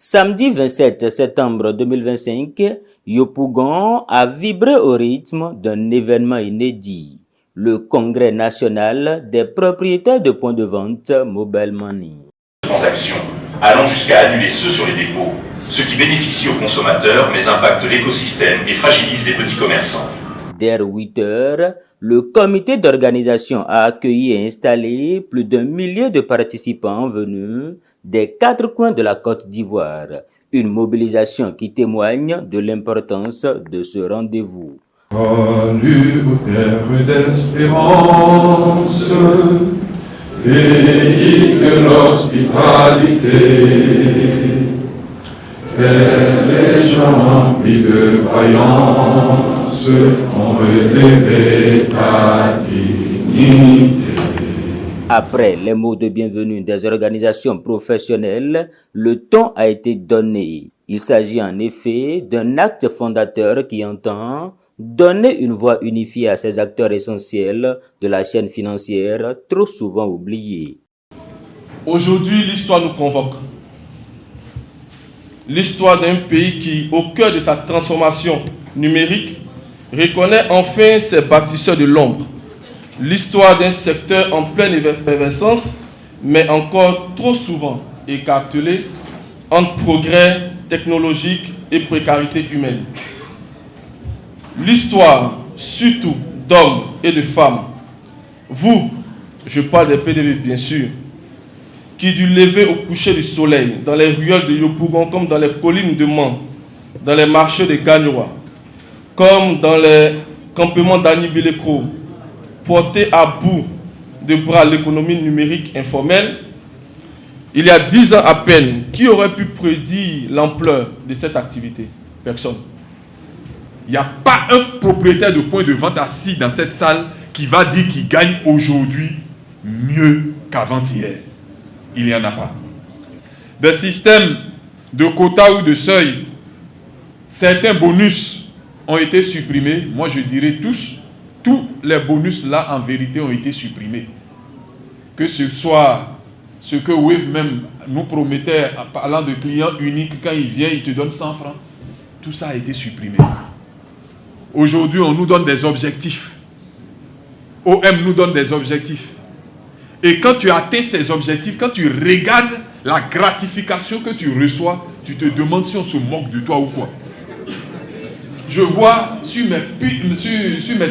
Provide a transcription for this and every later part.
Samedi 27 septembre 2025, Yopougon a vibré au rythme d'un événement inédit, le Congrès national des propriétaires de points de vente Mobile Money. Transactions allant jusqu'à annuler ceux sur les dépôts, ce qui bénéficie aux consommateurs mais impacte l'écosystème et fragilise les petits commerçants. Dès 8 heures, le comité d'organisation a accueilli et installé plus d'1 millier de participants venus des 4 coins de la Côte d'Ivoire. Une mobilisation qui témoigne de l'importance de ce rendez-vous. Salut, terre d'espérance, pays de l'hospitalité, les gens remplis de croyance ont relevé ta dignité. Après les mots de bienvenue des organisations professionnelles, le ton a été donné. Il s'agit en effet d'un acte fondateur qui entend donner une voix unifiée à ces acteurs essentiels de la chaîne financière trop souvent oubliés. Aujourd'hui, l'histoire nous convoque. L'histoire d'un pays qui, au cœur de sa transformation numérique, reconnaît enfin ses bâtisseurs de l'ombre. L'histoire d'un secteur en pleine effervescence, mais encore trop souvent écartelé entre progrès technologique et précarité humaine. L'histoire, surtout d'hommes et de femmes, vous, je parle des PDV bien sûr, qui du lever au coucher du soleil, dans les ruelles de Yopougon, comme dans les collines de Mans, dans les marchés de Gagnoa, comme dans les campements d'Anibilekro, porté à bout de bras l'économie numérique informelle, il y a 10 ans à peine, qui aurait pu prédire l'ampleur de cette activité? Personne. Il n'y a pas un propriétaire de point de vente assis dans cette salle qui va dire qu'il gagne aujourd'hui mieux qu'avant-hier. Il n'y en a pas. Des systèmes de quotas ou de seuil, certains bonus ont été supprimés. Moi, je dirais tous les bonus là, en vérité, ont été supprimés. Que ce soit ce que Wave même nous promettait en parlant de clients uniques, quand il vient, il te donne 100 francs. Tout ça a été supprimé. Aujourd'hui, on nous donne des objectifs. OM nous donne des objectifs. Et quand tu atteins ces objectifs, quand tu regardes la gratification que tu reçois, tu te demandes si on se moque de toi ou quoi. Je vois sur mes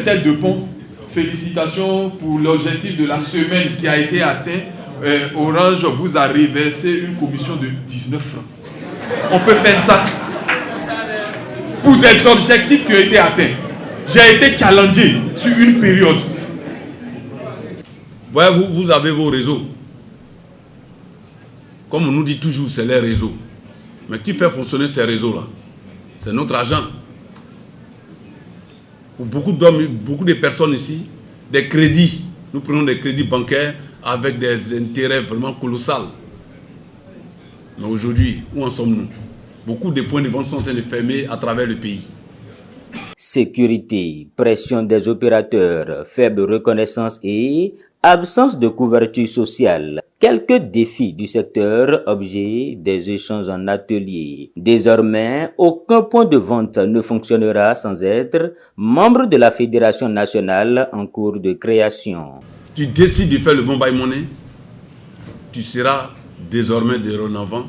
têtes de pont, félicitations pour l'objectif de la semaine qui a été atteint. Orange vous a reversé une commission de 19 francs. On peut faire ça pour des objectifs qui ont été atteints. J'ai été challengé sur une période. Voyez, vous avez vos réseaux. Comme on nous dit toujours, c'est les réseaux. Mais qui fait fonctionner ces réseaux-là? C'est notre argent. Pour beaucoup d'hommes, beaucoup de personnes ici, des crédits. Nous prenons des crédits bancaires avec des intérêts vraiment colossaux. Mais aujourd'hui, où en sommes-nous? Beaucoup de points de vente sont en train de fermer à travers le pays. Sécurité, pression des opérateurs, faible reconnaissance et absence de couverture sociale. Quelques défis du secteur, objet des échanges en atelier. Désormais, aucun point de vente ne fonctionnera sans être membre de la Fédération nationale en cours de création. Tu décides de faire le Mobile Money, tu seras désormais dorénavant.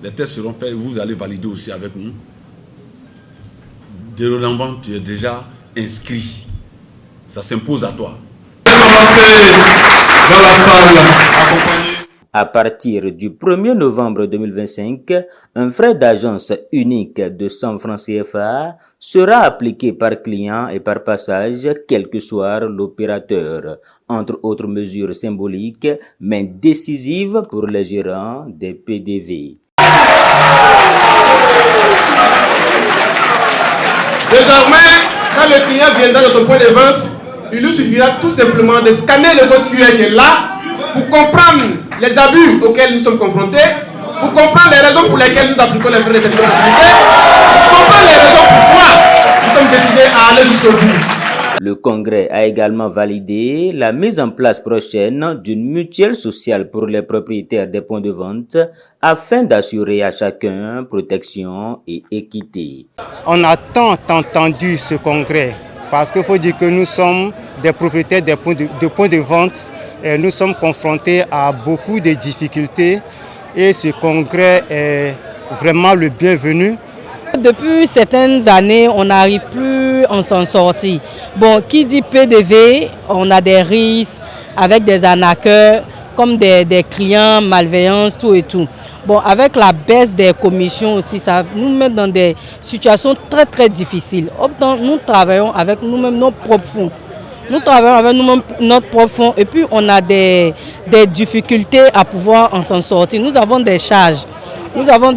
Les tests seront faits, vous allez valider aussi avec nous. Dorénavant, tu es déjà inscrit. Ça s'impose à toi. Dans la salle, accompagné. À partir du 1er novembre 2025, un frais d'agence unique de 100 francs CFA sera appliqué par client et par passage, quel que soit l'opérateur. Entre autres mesures symboliques, mais décisives pour les gérants des PDV. Désormais, quand le client viendra dans ton point de vente, il lui suffira tout simplement de scanner le code QR qui est là pour comprendre les abus auxquels nous sommes confrontés, pour comprendre les raisons pour lesquelles nous appliquons les frais de sécurité, pour comprendre les raisons pourquoi nous sommes décidés à aller jusqu'au bout. Le Congrès a également validé la mise en place prochaine d'une mutuelle sociale pour les propriétaires des points de vente afin d'assurer à chacun protection et équité. On a tant entendu ce congrès parce qu'il faut dire que nous sommes des propriétaires de points de vente et nous sommes confrontés à beaucoup de difficultés et ce congrès est vraiment le bienvenu. Depuis certaines années, on n'arrive plus à s'en sortir. Bon, qui dit PDV, on a des risques avec des arnaqueurs, comme des clients malveillants, tout et tout. Bon, avec la baisse des commissions aussi, ça nous met dans des situations très très difficiles. Nous travaillons avec nous-mêmes nos propres fonds. Nous travaillons avec nous-mêmes notre propre fonds et puis on a des difficultés à pouvoir en s'en sortir. Nous avons des charges. Nous avons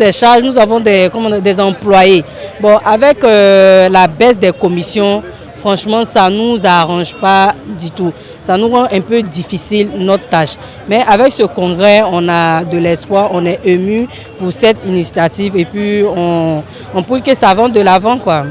des employés. Bon, avec la baisse des commissions, franchement, ça ne nous arrange pas du tout. Ça nous rend un peu difficile notre tâche. Mais avec ce congrès, on a de l'espoir, on est ému pour cette initiative et puis on prie que ça va de l'avant, quoi.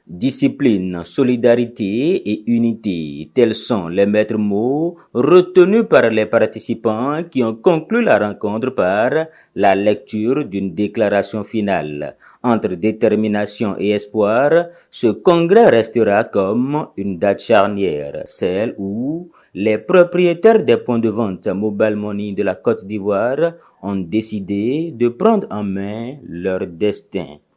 Discipline, solidarité et unité, tels sont les maîtres mots retenus par les participants qui ont conclu la rencontre par la lecture d'une déclaration finale. Entre détermination et espoir, ce congrès restera comme une date charnière, celle où les propriétaires des points de vente Mobile Money de la Côte d'Ivoire ont décidé de prendre en main leur destin.